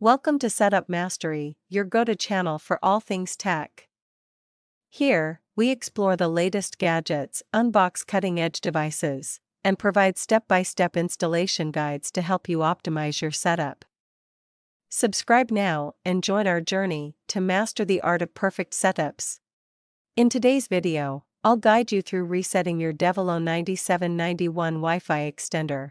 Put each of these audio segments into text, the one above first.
Welcome to Setup Mastery, your go-to channel for all things tech. Here, we explore the latest gadgets, unbox cutting-edge devices, and provide step-by-step installation guides to help you optimize your setup. Subscribe now and join our journey to master the art of perfect setups. In today's video, I'll guide you through resetting your Digisol 9791 Wi-Fi extender.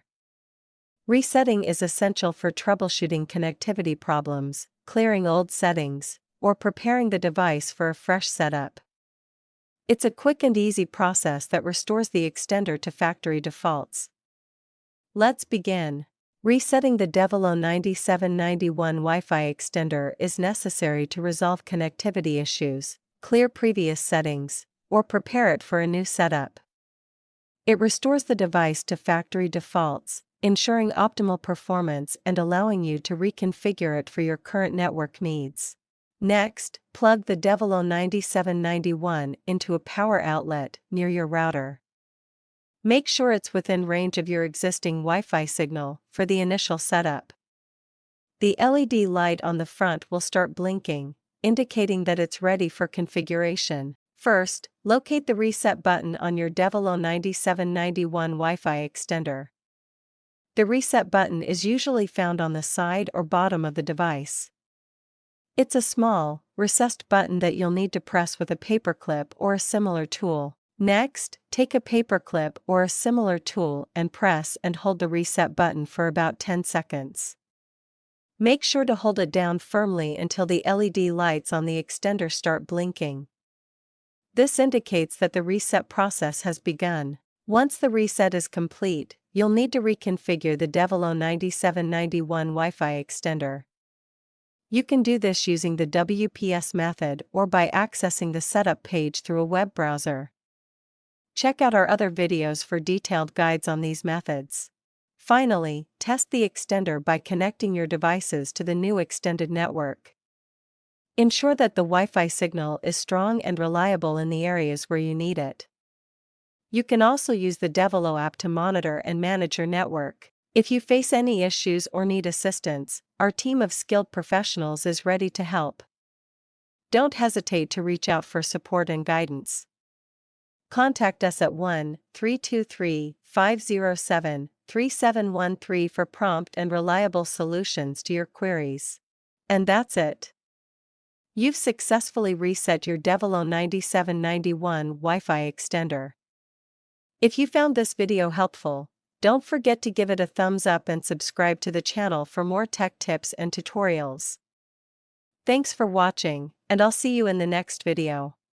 Resetting is essential for troubleshooting connectivity problems, clearing old settings, or preparing the device for a fresh setup. It's a quick and easy process that restores the extender to factory defaults. Let's begin. Resetting the Digisol 9791 Wi-Fi extender is necessary to resolve connectivity issues, clear previous settings, or prepare it for a new setup. It restores the device to factory defaults, ensuring optimal performance and allowing you to reconfigure it for your current network needs. Next, plug the Digisol 9791 into a power outlet near your router. Make sure it's within range of your existing Wi-Fi signal for the initial setup. The LED light on the front will start blinking, indicating that it's ready for configuration. First, locate the reset button on your Digisol 9791 Wi-Fi extender. The reset button is usually found on the side or bottom of the device. It's a small, recessed button that you'll need to press with a paperclip or a similar tool. Next, take a paperclip or a similar tool and press and hold the reset button for about 10 seconds. Make sure to hold it down firmly until the LED lights on the extender start blinking. This indicates that the reset process has begun. Once the reset is complete, you'll need to reconfigure the Digisol 9791 Wi-Fi extender. You can do this using the WPS method or by accessing the setup page through a web browser. Check out our other videos for detailed guides on these methods. Finally, test the extender by connecting your devices to the new extended network. Ensure that the Wi-Fi signal is strong and reliable in the areas where you need it. You can also use the Digisol app to monitor and manage your network. If you face any issues or need assistance, our team of skilled professionals is ready to help. Don't hesitate to reach out for support and guidance. Contact us at 1-323-507-3713 for prompt and reliable solutions to your queries. And that's it. You've successfully reset your Digisol 9791 Wi-Fi extender. If you found this video helpful, don't forget to give it a thumbs up and subscribe to the channel for more tech tips and tutorials. Thanks for watching, and I'll see you in the next video.